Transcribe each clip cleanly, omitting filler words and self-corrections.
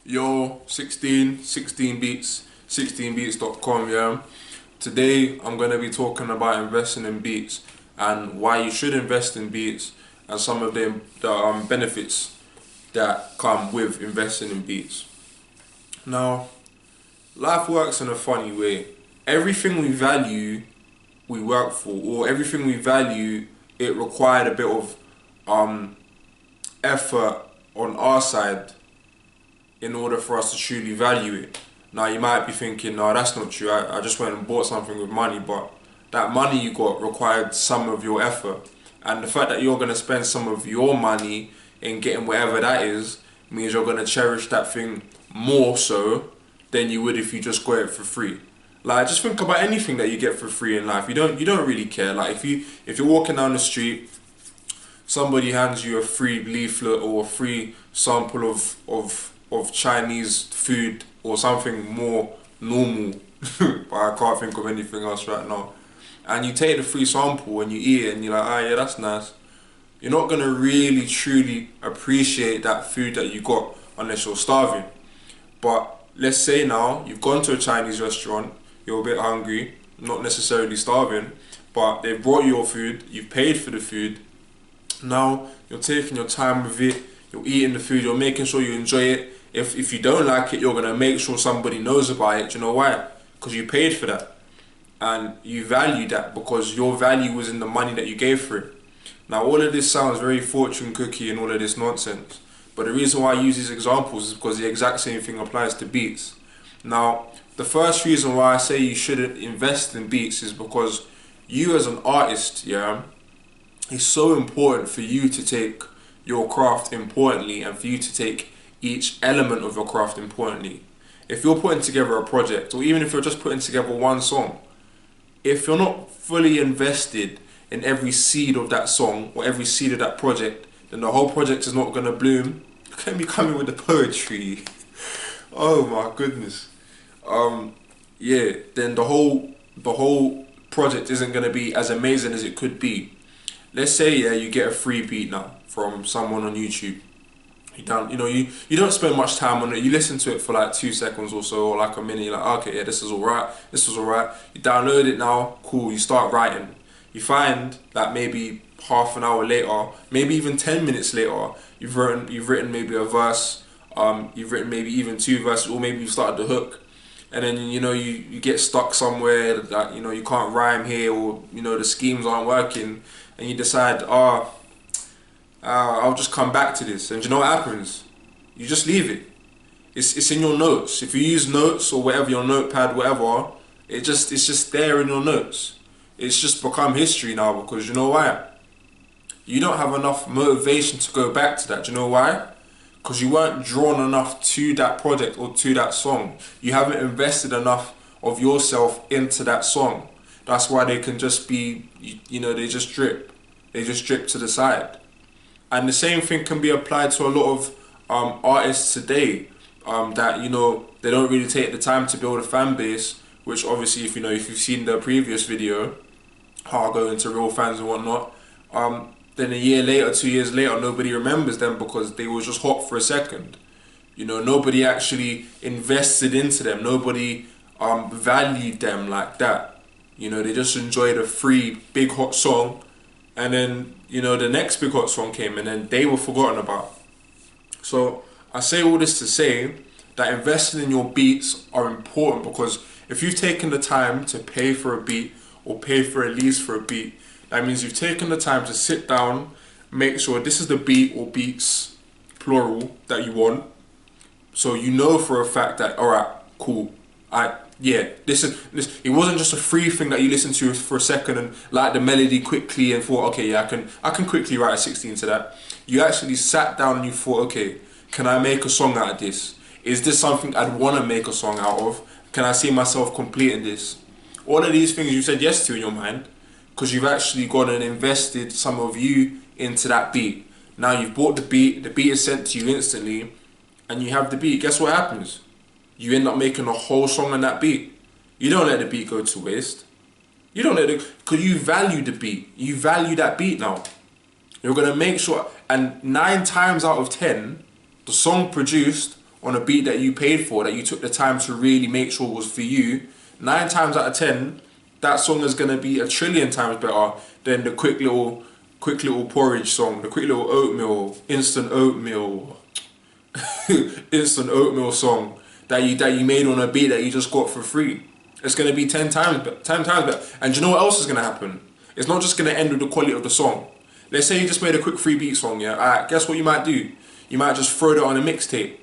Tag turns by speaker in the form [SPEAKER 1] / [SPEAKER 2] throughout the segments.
[SPEAKER 1] Yo, 16 beats, 16beats.com, yeah. Today I'm going to be talking about investing in beats and why you should invest in beats and some of the benefits that come with investing in beats. Now, life works in a funny way. Everything we value, we work for, or everything we value, it required a bit of effort on our side in order for us to truly value it. Now you might be thinking, no, that's not true. I just went and bought something with money, but that money you got required some of your effort. And the fact that you're going to spend some of your money in getting whatever that is means you're going to cherish that thing more so than you would if you just got it for free. Like, just think about anything that you get for free in life. You don't really care. Like, if you're walking down the street, somebody hands you a free leaflet or a free sample of Chinese food or something more normal, but I can't think of anything else right now. And you take the free sample and you eat it and you're like, ah, yeah, that's nice. You're not gonna really truly appreciate that food that you got unless you're starving. But let's say now you've gone to a Chinese restaurant, you're a bit hungry, not necessarily starving, but they've brought you your food, you've paid for the food. Now you're taking your time with it, you're eating the food, you're making sure you enjoy it. If you don't like it, you're gonna make sure somebody knows about it. Do you know why? Because you paid for that. And you value that because your value was in the money that you gave for it. Now all of this sounds very fortune cookie and all of this nonsense. But the reason why I use these examples is because the exact same thing applies to beats. Now, the first reason why I say you shouldn't invest in beats is because you as an artist, yeah, it's so important for you to take your craft importantly and for you to take each element of your craft importantly. If you're putting together a project, or even if you're just putting together one song, if you're not fully invested in every seed of that song or every seed of that project, then the whole project is not going to bloom. Look at me coming with the poetry. Oh my goodness. Yeah, then the whole project isn't going to be as amazing as it could be. Let's say, yeah, you get a free beat now from someone on YouTube. You don't spend much time on it. You listen to it for like 2 seconds or so, or like a minute. You're like, okay, yeah, this is alright. This was alright. You download it now, cool. You start writing. You find that maybe half an hour later, maybe even 10 minutes later, you've written maybe a verse. You've written maybe even 2 verses, or maybe you started the hook, and then you get stuck somewhere that you can't rhyme here, or the schemes aren't working, and you decide, I'll just come back to this. And you know what happens? You just leave it. It's in your notes. If you use notes or whatever, your notepad, whatever, it's just there in your notes. It's just become history now, because you know why? You don't have enough motivation to go back to that. Do you know why? Because you weren't drawn enough to that project or to that song. You haven't invested enough of yourself into that song. That's why they can just be, they just drip. They just drip to the side. And the same thing can be applied to a lot of artists today that they don't really take the time to build a fan base. Which obviously, if you've seen the previous video, how I go into real fans and whatnot, then a year later, 2 years later, nobody remembers them because they was just hot for a second. Nobody actually invested into them. Nobody valued them like that. They just enjoyed a free big hot song, and then the next big hot song came, and then they were forgotten about. So I say all this to say that investing in your beats are important, because if you've taken the time to pay for a beat or pay for a lease for a beat, that means you've taken the time to sit down, make sure this is the beat or beats, plural, that you want. So you know for a fact that, alright, cool, this. It wasn't just a free thing that you listened to for a second and liked the melody quickly and thought, okay, yeah, I can quickly write a 16 to that. You actually sat down and you thought, okay, can I make a song out of this? Is this something I'd want to make a song out of? Can I see myself completing this? All of these things you said yes to in your mind, because you've actually gone and invested some of you into that beat. Now you've bought the beat is sent to you instantly, and you have the beat. Guess what happens? You end up making a whole song on that beat. You don't let the beat go to waste. You don't let it, because you value the beat. You value that beat now. You're going to make sure, and 9 times out of 10, the song produced on a beat that you paid for, that you took the time to really make sure was for you, 9 times out of 10, that song is gonna be a trillion times better than the quick little porridge song, the quick little instant oatmeal song that you made on a beat that you just got for free. It's gonna be 10 times better. And do you know what else is gonna happen? It's not just gonna end with the quality of the song. Let's say you just made a quick free beat song, yeah? Alright, guess what you might do? You might just throw that on a mixtape.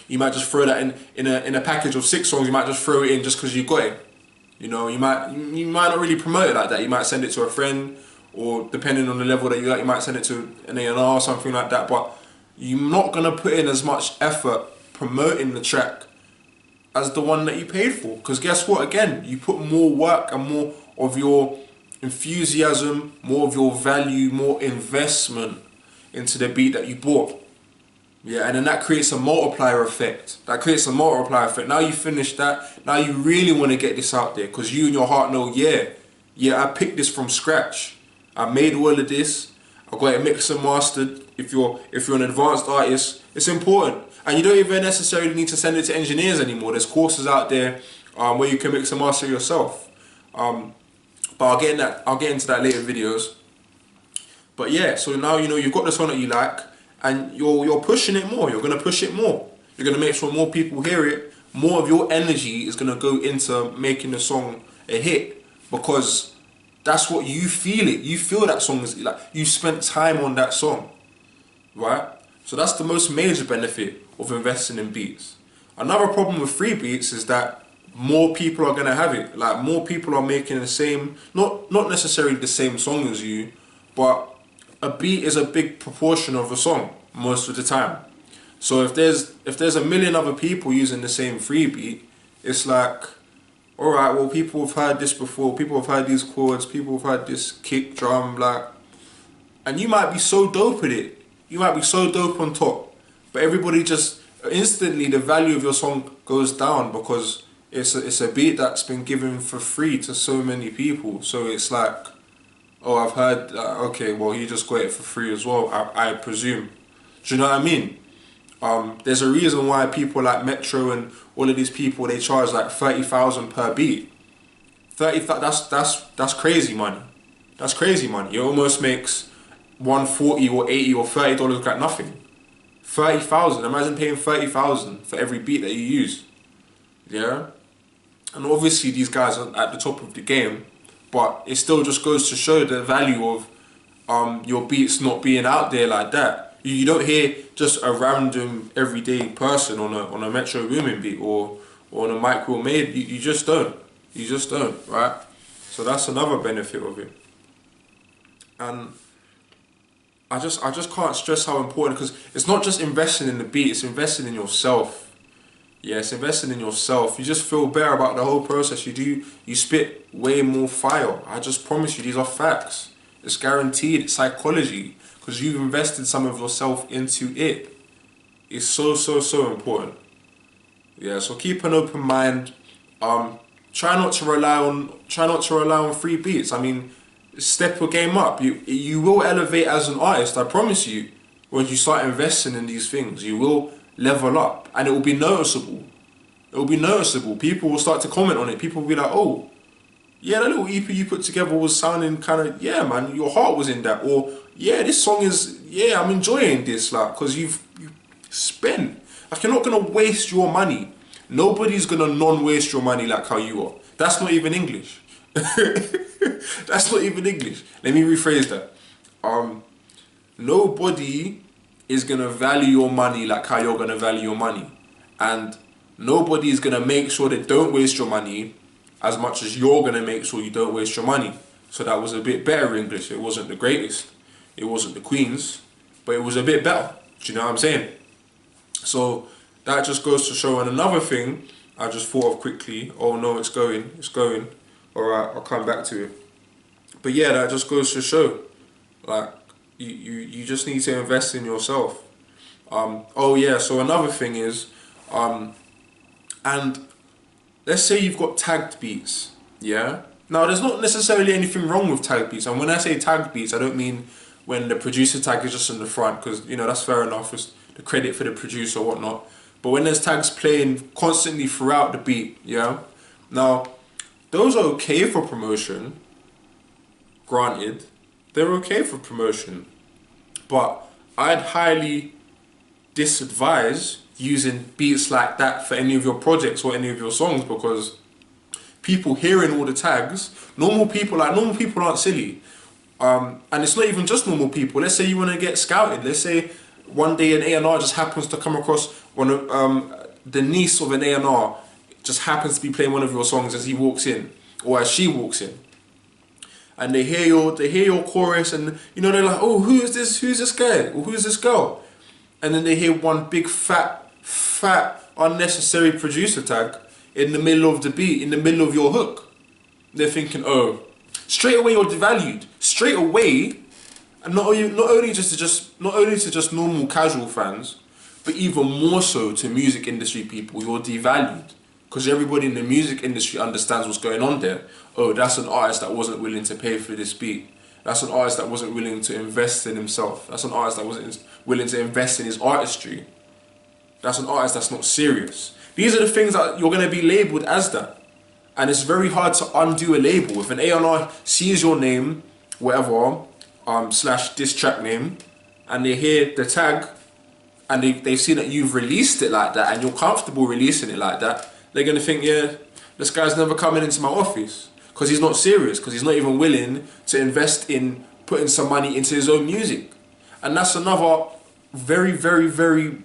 [SPEAKER 1] You might just throw that in a package of 6 songs. You might just throw it in just because you got it. You know, you might not really promote it like that. You might send it to a friend, or depending on the level that you like, you might send it to an A&R or something like that. But you're not gonna put in as much effort promoting the track as the one that you paid for. Because guess what? Again, you put more work and more of your enthusiasm, more of your value, more investment into the beat that you bought. Yeah, and then that creates a multiplier effect. Now you finish that. Now you really want to get this out there because you in your heart know, yeah, I picked this from scratch. I made all of this. I got it mixed and mastered. If you're an advanced artist, it's important. And you don't even necessarily need to send it to engineers anymore. There's courses out there where you can mix and master yourself. But I'll get into that later videos. But yeah, so now you know you've got the song that you like, and you're pushing it more. You're gonna push it more. You're gonna make sure more people hear it. More of your energy is gonna go into making the song a hit, because that's what you feel it. You feel that song is like you spent time on that song, right? So that's the most major benefit of investing in beats. Another problem with free beats is that more people are gonna have it. Like more people are making the same, not necessarily the same song as you, but a beat is a big proportion of a song most of the time. So if there's a million other people using the same free beat, it's like, all right, well, people have heard this before. People have heard these chords. People have heard this kick drum, like, and you might be so dope at it. You might be so dope on top, but everybody just instantly the value of your song goes down because it's a beat that's been given for free to so many people. So it's like, oh, I've heard, okay, well, he just got it for free as well, I presume. Do you know what I mean? There's a reason why people like Metro and all of these people, they charge like 30,000 per beat. That's crazy money. That's crazy money. It almost makes $140 or $80 or $30 look like nothing. 30,000. Imagine paying 30,000 for every beat that you use. Yeah? And obviously these guys are at the top of the game, but it still just goes to show the value of your beats not being out there like that. You don't hear just a random everyday person on a Metro Boomin beat or on a Mike Will Made. You just don't. You just don't, right? So that's another benefit of it. And I just can't stress how important, because it's not just investing in the beat, it's investing in yourself. Yeah, it's investing in yourself. You just feel better about the whole process. You spit way more fire. I just promise you, these are facts. It's guaranteed. It's psychology, because you've invested some of yourself into it. It's so important. Yeah, so keep an open mind. Try not to rely on free beats. I mean, step your game up. You will elevate as an artist, I promise you. When you start investing in these things, you will level up, and it will be noticeable. It will be noticeable. People will start to comment on it. People will be like, oh, yeah, that little EP you put together was sounding kind of, yeah, man, your heart was in that. Or, yeah, this song is, yeah, I'm enjoying this, like, because you've spent. Like, you're not going to waste your money. Nobody's going to non-waste your money like how you are. That's not even English. That's not even English. Let me rephrase that. Nobody is going to value your money like how you're going to value your money. And nobody is going to make sure they don't waste your money as much as you're going to make sure you don't waste your money. So that was a bit better English. It wasn't the greatest. It wasn't the Queen's. But it was a bit better. Do you know what I'm saying? So that just goes to show. And another thing I just thought of quickly. Oh no, it's going. It's going. Alright, I'll come back to it. But yeah, that just goes to show. Like, you just need to invest in yourself. Oh yeah, so another thing is, and let's say you've got tagged beats, yeah? Now, there's not necessarily anything wrong with tagged beats, and when I say tagged beats, I don't mean when the producer tag is just in the front, because, you know, that's fair enough, it's the credit for the producer or whatnot. But when there's tags playing constantly throughout the beat, yeah. Now, those are okay for promotion. Granted, they're okay for promotion, but I'd highly disadvise using beats like that for any of your projects or any of your songs, because people hearing all the tags, normal people aren't silly. And it's not even just normal people. Let's say you want to get scouted. Let's say one day an A&R just happens to come across one of the niece of an A&R just happens to be playing one of your songs as he walks in or as she walks in, and they hear your chorus, and you know, they're like, oh, who's this guy or who's this girl, and then they hear one big fat unnecessary producer tag in the middle of the beat, in the middle of your hook. They're thinking, oh, straight away you're devalued. Straight away, and not only to just normal casual fans, but even more so to music industry people, you're devalued. Because everybody in the music industry understands what's going on there. Oh, that's an artist that wasn't willing to pay for this beat. That's an artist that wasn't willing to invest in himself. That's an artist that wasn't willing to invest in his artistry. That's an artist that's not serious. These are the things that you're going to be labelled as that. And it's very hard to undo a label. If an A&R sees your name, whatever, / diss track name, and they hear the tag, and they see that you've released it like that, and you're comfortable releasing it like that, they're going to think, yeah, this guy's never coming into my office. Because he's not serious, because he's not even willing to invest in putting some money into his own music. And that's another very, very, very...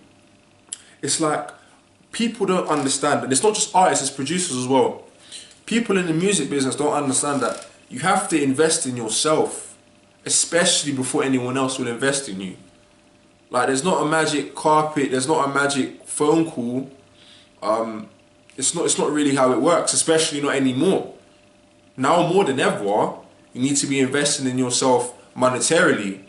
[SPEAKER 1] It's like, people don't understand, and it's not just artists, it's producers as well. People in the music business don't understand that you have to invest in yourself, especially before anyone else will invest in you. Like, there's not a magic carpet, there's not a magic phone call. It's not really how it works, especially not anymore. Now more than ever, you need to be investing in yourself monetarily.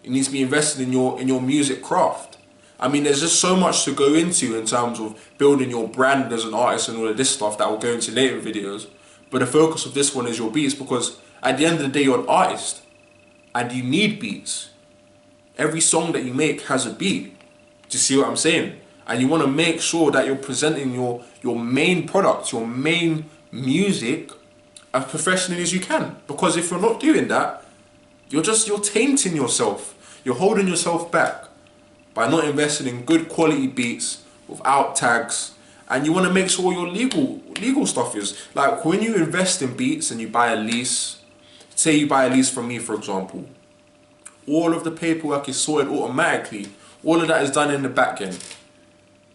[SPEAKER 1] You need to be investing in your music craft. I mean, there's just so much to go into in terms of building your brand as an artist and all of this stuff that will go into later videos. But the focus of this one is your beats, because at the end of the day, you're an artist and you need beats. Every song that you make has a beat. Do you see what I'm saying? And you want to make sure that you're presenting your main product, your main music, as professionally as you can. Because if you're not doing that, you're tainting yourself. You're holding yourself back by not investing in good quality beats without tags. And you want to make sure your legal stuff is. Like, when you invest in beats and you buy a lease, say you buy a lease from me, for example, all of the paperwork is sorted automatically. All of that is done in the back end.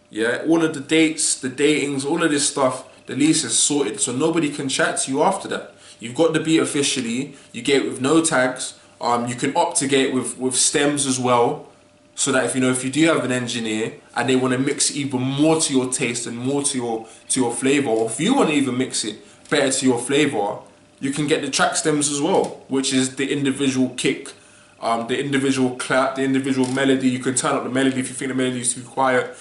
[SPEAKER 1] Yeah, all of the dates, the datings, all of this stuff, the lease is sorted, so nobody can chat to you after that. You've got the beat officially, you get it with no tags. You can opt to get it with stems as well, so that if you do have an engineer and they want to mix it even more to your taste and more to your flavour, or if you want to even mix it better to your flavour, you can get the track stems as well, which is the individual kick, the individual clap, the individual melody. You can turn up the melody if you think the melody is too quiet.